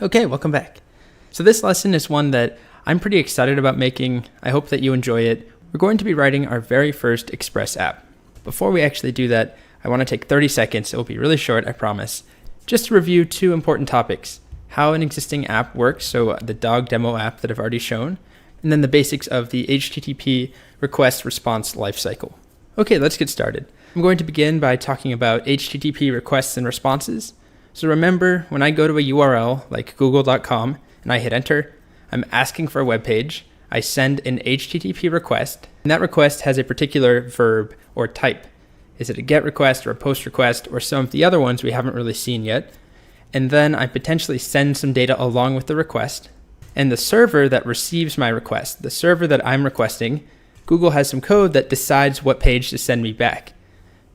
Okay, welcome back. So this lesson is one that I'm pretty excited about making. I hope that you enjoy it. We're going to be writing our very first Express app. Before we actually do that, I want to take 30 seconds. It will be really short, I promise, just to review two important topics: how an existing app works, so the dog demo app that I've already shown, and then the basics of the HTTP request response lifecycle. Okay, let's get started. I'm going to begin by talking about HTTP requests and responses. So remember, when I go to a URL like google.com and I hit enter, I'm asking for a web page. I send an HTTP request, and that request has a particular verb or type. Is it a GET request or a POST request or some of the other ones we haven't really seen yet? And then I potentially send some data along with the request. And the server that receives my request, the server that I'm requesting, Google has some code that decides what page to send me back.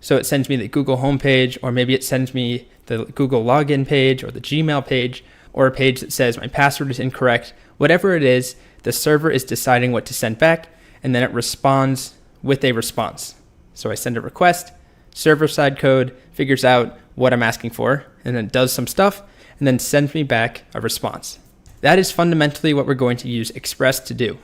So it sends me the Google homepage, or maybe it sends me the Google login page or the Gmail page, or a page that says my password is incorrect. Whatever it is, the server is deciding what to send back, and then it responds with a response. So I send a request, server-side code figures out what I'm asking for, and then does some stuff, and then sends me back a response. That is fundamentally what we're going to use Express to do.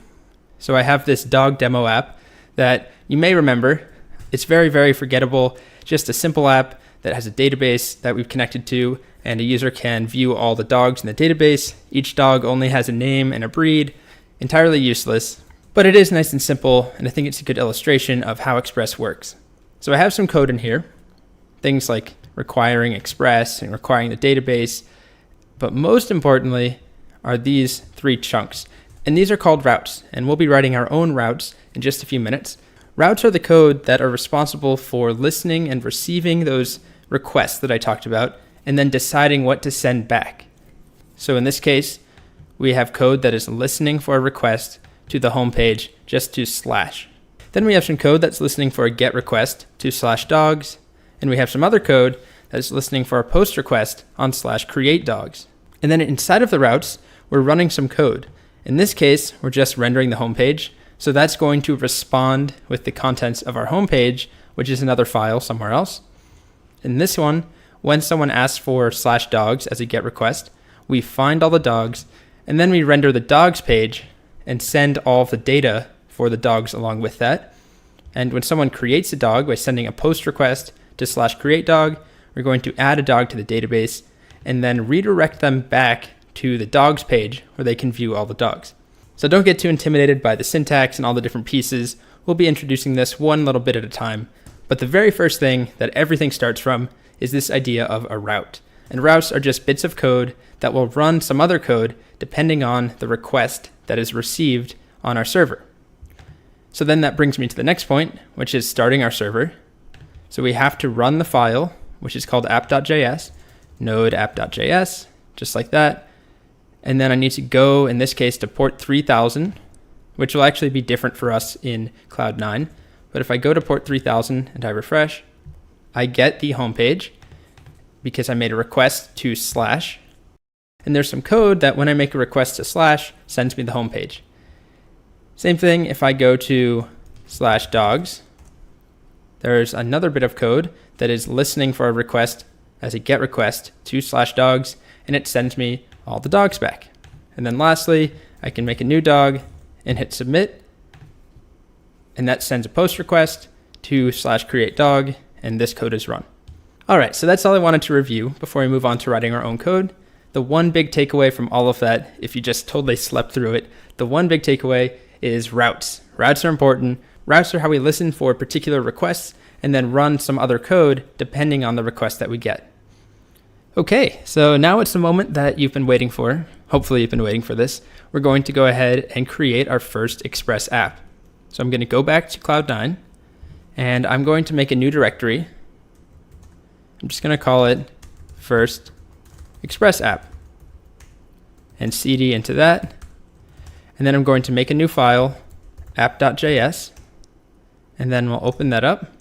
So I have this dog demo app that you may remember. It's very, very forgettable, just a simple app that has a database that we've connected to, and a user can view all the dogs in the database. Each dog only has a name and a breed. Entirely useless, but it is nice and simple, and I think it's a good illustration of how Express works. So I have some code in here, things like requiring Express and requiring the database, but most importantly are these three chunks. And these are called routes, and we'll be writing our own routes in just a few minutes. Routes are the code that are responsible for listening and receiving those requests that I talked about, and then deciding what to send back. So in this case, we have code that is listening for a request to the home page just to slash. Then we have some code that's listening for a GET request to /dogs, and we have some other code that's listening for a POST request on /create dogs. And then inside of the routes, we're running some code. In this case, we're just rendering the home page. So that's going to respond with the contents of our home page, which is another file somewhere else. In this one, when someone asks for /dogs as a GET request, we find all the dogs, and then we render the dogs page and send all of the data for the dogs along with that. And when someone creates a dog by sending a POST request to /create dog, we're going to add a dog to the database and then redirect them back to the dogs page where they can view all the dogs. So don't get too intimidated by the syntax and all the different pieces. We'll be introducing this one little bit at a time. But the very first thing that everything starts from is this idea of a route. And routes are just bits of code that will run some other code depending on the request that is received on our server. So then that brings me to the next point, which is starting our server. So we have to run the file, which is called app.js, node app.js, just like that. And then I need to go, in this case, to port 3000, which will actually be different for us in Cloud9. But if I go to port 3000 and I refresh, I get the home page because I made a request to /. And there's some code that when I make a request to /, sends me the home page. Same thing if I go to /dogs. There's another bit of code that is listening for a request as a GET request to /dogs, and it sends me all the dogs back. And then lastly, I can make a new dog and hit submit, and that sends a POST request to /create dog, and this code is run. All right, so that's all I wanted to review before we move on to writing our own code. The one big takeaway from all of that, if you just totally slept through it, the one big takeaway is routes. Routes are important. Routes are how we listen for particular requests and then run some other code depending on the request that we get. Okay, so now it's the moment that you've been waiting for. Hopefully you've been waiting for this. We're going to go ahead and create our first Express app. So I'm going to go back to Cloud9, and I'm going to make a new directory. I'm just going to call it first Express app and cd into that. And then I'm going to make a new file, app.js, and then we'll open that up.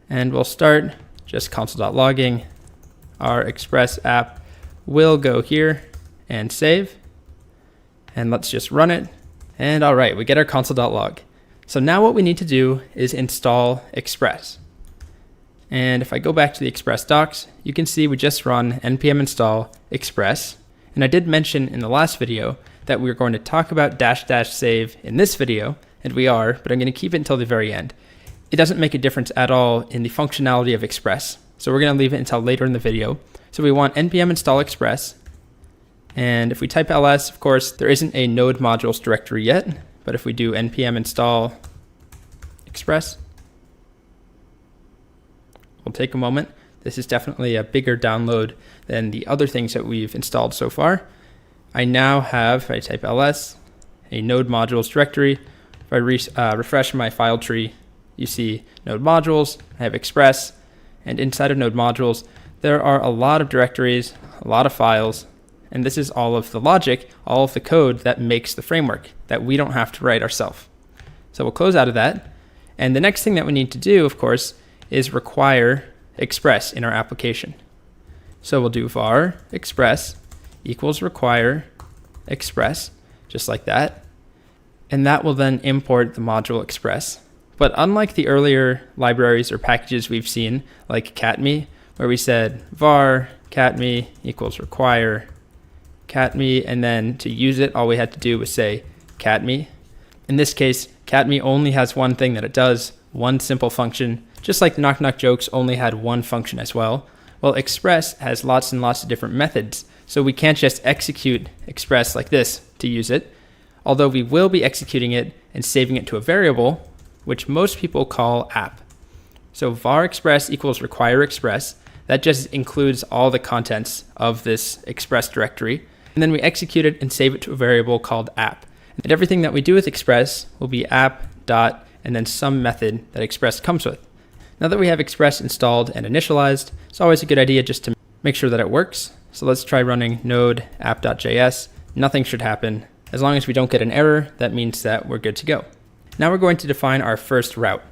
And we'll start just console.logging. Our Express app will go here and save. And let's just run it. And all right, we get our console.log. So now what we need to do is install Express. And if I go back to the Express docs, you can see we just run npm install express. And I did mention in the last video that we were going to talk about -- save in this video, and we are, but I'm going to keep it until the very end. It doesn't make a difference at all in the functionality of Express, so we're going to leave it until later in the video. So we want npm install express, and if we type ls, of course, there isn't a node modules directory yet, but if we do npm install express, will take a moment. This is definitely a bigger download than the other things that we've installed so far. I now have, if I type ls, a node modules directory. If I refresh my file tree, you see node modules, I have express, and inside of node modules, there are a lot of directories, a lot of files, and this is all of the logic, all of the code that makes the framework that we don't have to write ourselves. So we'll close out of that. And the next thing that we need to do, of course, is require express in our application. So we'll do var express equals require express, just like that. And that will then import the module express. But unlike the earlier libraries or packages we've seen, like catme, where we said var catme equals require catme, and then to use it, all we had to do was say catme. In this case, catme only has one thing that it does, one simple function, just like the knock knock jokes only had one function as well. Well, express has lots and lots of different methods, so we can't just execute express like this to use it, although we will be executing it and saving it to a variable, which most people call app. So var express equals require express, that just includes all the contents of this express directory, and then we execute it and save it to a variable called app. And everything that we do with express will be app dot and then some method that express comes with. Now that we have express installed and initialized, it's always a good idea just to make sure that it works. So let's try running node app.js. Nothing should happen. As long as we don't get an error, that means that we're good to go. Now we're going to define our first route.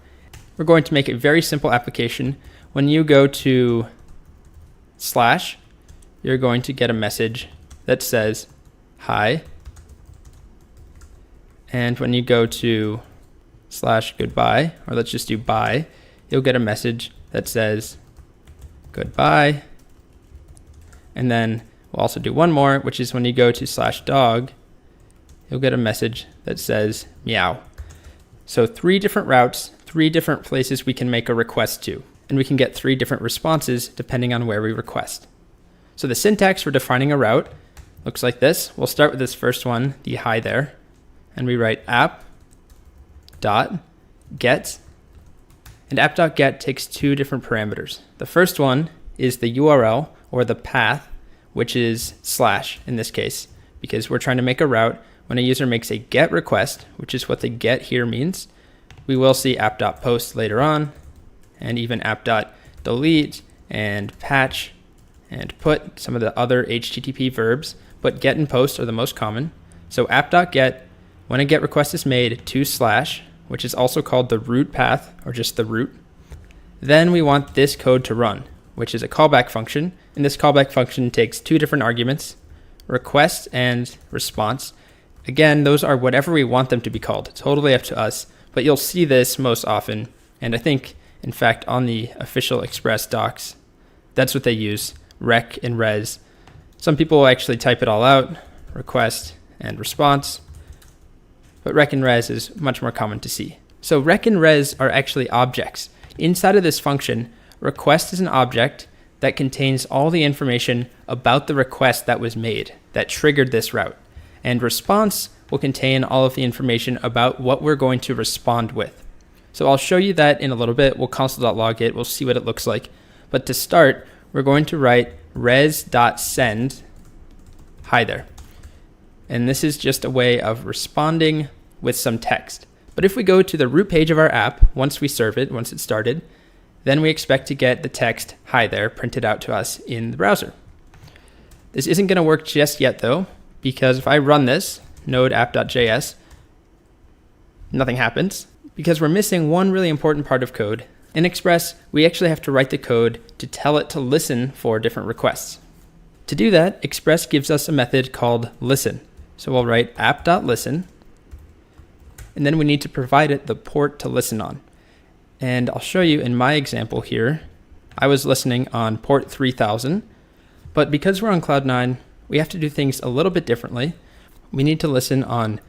We're going to make a very simple application. When you go to /, you're going to get a message that says hi. And when you go to /goodbye, or let's just do bye, you'll get a message that says goodbye. And then we'll also do one more, which is when you go to /dog, you'll get a message that says meow. So 3 different routes, 3 different places we can make a request to, and we can get 3 different responses depending on where we request. So the syntax for defining a route looks like this. We'll start with this first one, the hi there, and we write app.get, and app.get takes 2 different parameters. The first one is the URL or the path, which is / in this case, because we're trying to make a route. When a user makes a GET request, which is what the GET here means, we will see app.post later on, and even app.delete and patch and put, some of the other HTTP verbs, but GET and POST are the most common. So app.get, when a GET request is made to /, which is also called the root path or just the root, then we want this code to run, which is a callback function. And this callback function takes 2 different arguments, request and response. Again, those are whatever we want them to be called. Totally up to us, but you'll see this most often. And I think, in fact, on the official Express docs, that's what they use, rec and res. Some people will actually type it all out, request and response, but rec and res is much more common to see. So rec and res are actually objects. Inside of this function, request is an object that contains all the information about the request that was made, that triggered this route. And response will contain all of the information about what we're going to respond with. So I'll show you that in a little bit. We'll console.log it. We'll see what it looks like. But to start, we're going to write res.send hi there. And this is just a way of responding with some text. But if we go to the root page of our app, once we serve it, once it's started, then we expect to get the text hi there printed out to us in the browser. This isn't going to work just yet though, because if I run this, node app.js, nothing happens because we're missing one really important part of code. In Express, we actually have to write the code to tell it to listen for different requests. To do that, Express gives us a method called listen. So we'll write app.listen, and then we need to provide it the port to listen on. And I'll show you in my example here, I was listening on port 3000, but because we're on Cloud9, we have to do things a little bit differently. We need to listen on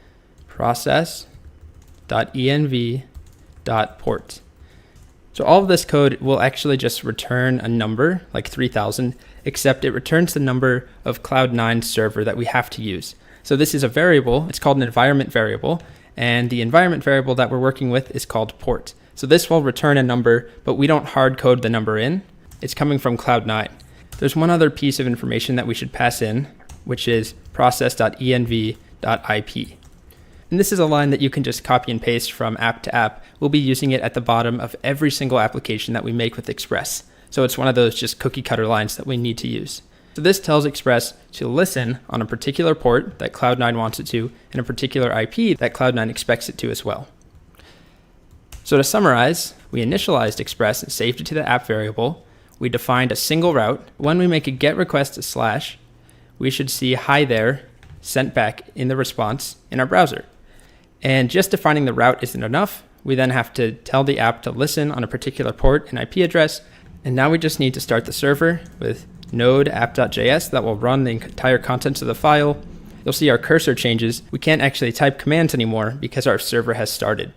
process.env.port. So all of this code will actually just return a number like 3000, except it returns the number of Cloud9 server that we have to use. So this is a variable, it's called an environment variable, and the environment variable that we're working with is called port. So this will return a number, but we don't hard code the number in. It's coming from Cloud9. There's one other piece of information that we should pass in, which is process.env.ip. And this is a line that you can just copy and paste from app to app. We'll be using it at the bottom of every single application that we make with Express. So it's one of those just cookie cutter lines that we need to use. So this tells Express to listen on a particular port that Cloud9 wants it to, and a particular IP that Cloud9 expects it to as well. So to summarize, we initialized Express and saved it to the app variable. We defined a single route. When we make a GET request to /, we should see hi there sent back in the response in our browser. And just defining the route isn't enough. We then have to tell the app to listen on a particular port and IP address. And now we just need to start the server with node app.js that will run the entire contents of the file. You'll see our cursor changes. We can't actually type commands anymore because our server has started.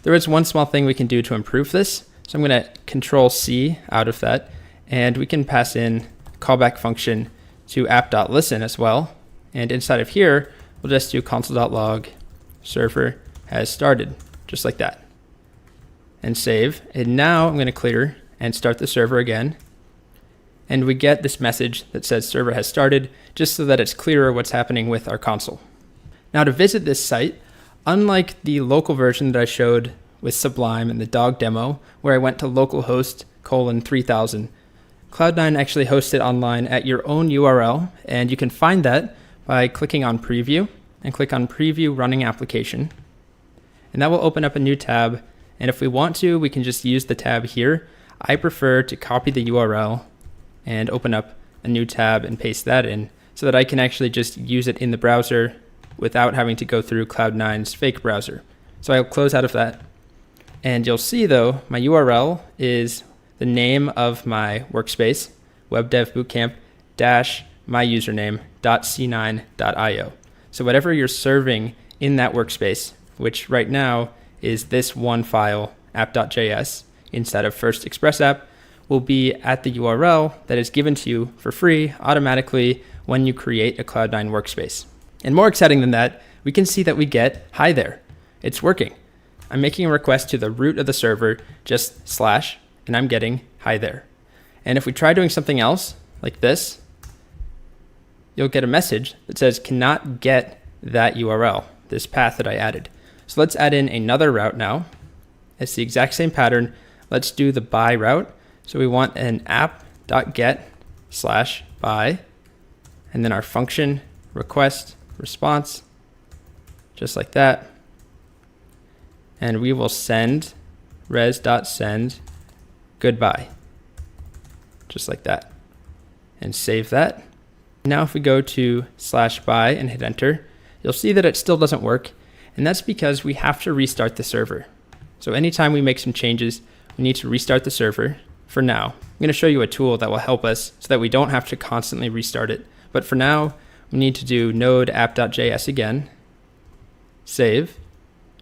There is one small thing we can do to improve this. So I'm going to Control C out of that, and we can pass in callback function to app.listen as well. And inside of here, we'll just do console.log server has started, just like that. And save. And now I'm going to clear and start the server again. And we get this message that says server has started, just so that it's clearer what's happening with our console. Now to visit this site, unlike the local version that I showed with Sublime and the dog demo, where I went to localhost 3000, Cloud9 actually hosts it online at your own URL, and you can find that by clicking on Preview and click on Preview Running Application. And that will open up a new tab, and if we want to, we can just use the tab here. I prefer to copy the URL and open up a new tab and paste that in so that I can actually just use it in the browser without having to go through Cloud9's fake browser. So I'll close out of that. And you'll see though, my URL is the name of my workspace, webdevbootcamp my username.c9.io. So whatever you're serving in that workspace, which right now is this one file, app.js, instead of first Express app, will be at the URL that is given to you for free automatically when you create a Cloud9 workspace. And more exciting than that, we can see that we get hi there. It's working. I'm making a request to the root of the server, just / and I'm getting hi there. And if we try doing something else like this, you'll get a message that says cannot get that URL, this path that I added. So let's add in another route now. It's the exact same pattern. Let's do the by route. So we want an app.get / by, and then our function request response, just like that. And we will send res.send goodbye, just like that, and save that. Now if we go to /by and hit enter, you'll see that it still doesn't work, and that's because we have to restart the server. So anytime we make some changes, we need to restart the server. For now, I'm going to show you a tool that will help us so that we don't have to constantly restart it. But for now, we need to do node app.js again, save,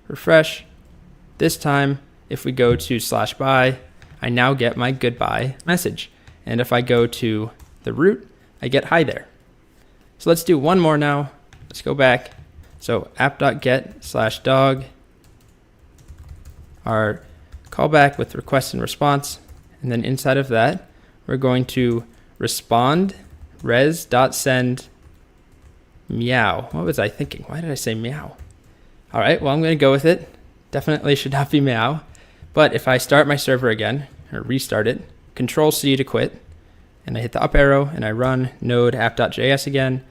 refresh. This time, if we go to /by, I now get my goodbye message. And if I go to the root, I get hi there. So let's do one more now. Let's go back. So app.get /dog, our callback with request and response. And then inside of that, we're going to respond res.send meow. What was I thinking? Why did I say meow? All right, well, I'm going to go with it. Definitely should not be meow. But if I start my server again, or restart it, Control C to quit, and I hit the up arrow, and I run node app.js again,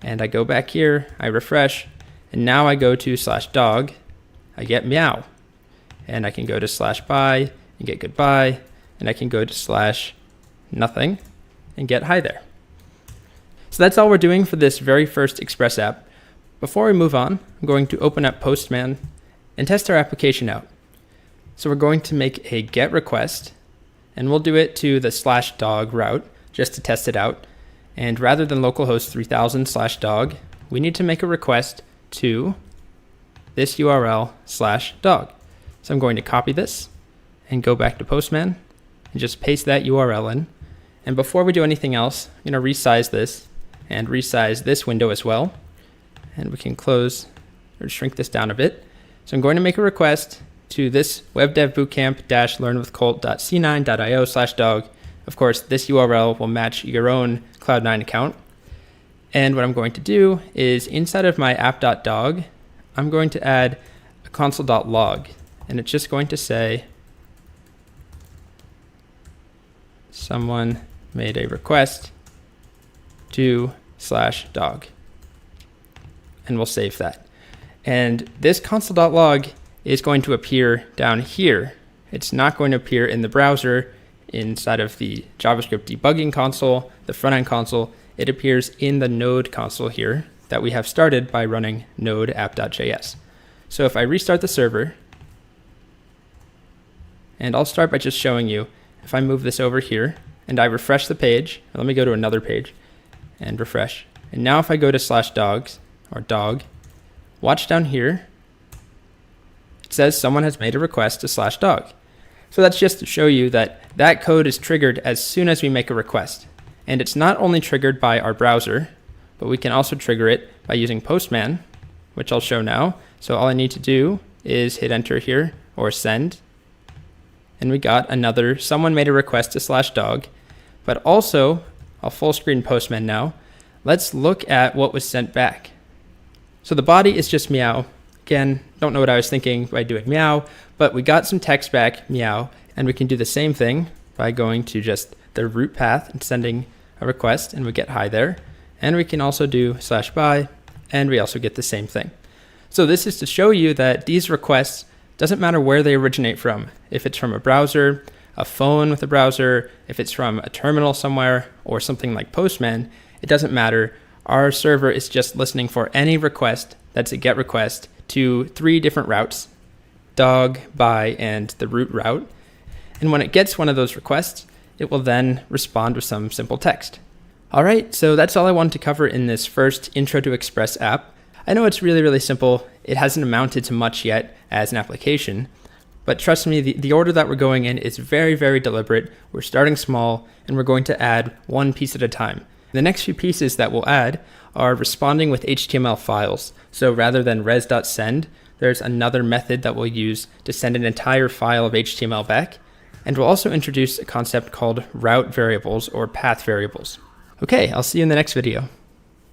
and I go back here, I refresh, and now I go to /dog, I get meow. And I can go to /by and get goodbye, and I can go to /nothing and get hi there. So that's all we're doing for this very first Express app. Before we move on, I'm going to open up Postman and test our application out. So we're going to make a GET request and we'll do it to the /dog route just to test it out. And rather than localhost 3000 /dog, we need to make a request to this URL /dog. So I'm going to copy this and go back to Postman and just paste that URL in. And before we do anything else, I'm going to resize this and resize this window as well. And we can close or shrink this down a bit. So I'm going to make a request to this webdevbootcamp-learnwithcolt.c9.io/dog. Of course, this URL will match your own Cloud9 account. And what I'm going to do is inside of my app.dog, I'm going to add a console.log, and it's just going to say someone made a request to /dog, and we'll save that. And this console.log is going to appear down here. It's not going to appear in the browser inside of the JavaScript debugging console, the front-end console. It appears in the Node console here that we have started by running node app.js. So if I restart the server, and I'll start by just showing you, if I move this over here and I refresh the page, let me go to another page and refresh. And now if I go to /dogs or dog, watch down here, it says someone has made a request to /dog. So that's just to show you that that code is triggered as soon as we make a request. And it's not only triggered by our browser, but we can also trigger it by using Postman, which I'll show now. So all I need to do is hit enter here or send. And we got another, someone made a request to /dog, but also I'll full screen Postman now. Let's look at what was sent back. So the body is just meow. Again, don't know what I was thinking by doing meow, but we got some text back, meow, and we can do the same thing by going to just the root path and sending a request, and we get hi there. And we can also do /by, and we also get the same thing. So this is to show you that these requests, doesn't matter where they originate from. If it's from a browser, a phone with a browser, if it's from a terminal somewhere, or something like Postman, it doesn't matter. Our server is just listening for any request that's a GET request to 3 different routes, dog, by, and the root route. And when it gets one of those requests, it will then respond with some simple text. All right, so that's all I wanted to cover in this first Intro to Express app. I know it's really, really simple. It hasn't amounted to much yet as an application, but trust me, the order that we're going in is very, very deliberate. We're starting small, and we're going to add one piece at a time. The next few pieces that we'll add are responding with HTML files. So rather than res.send, there's another method that we'll use to send an entire file of HTML back. And we'll also introduce a concept called route variables or path variables. Okay, I'll see you in the next video.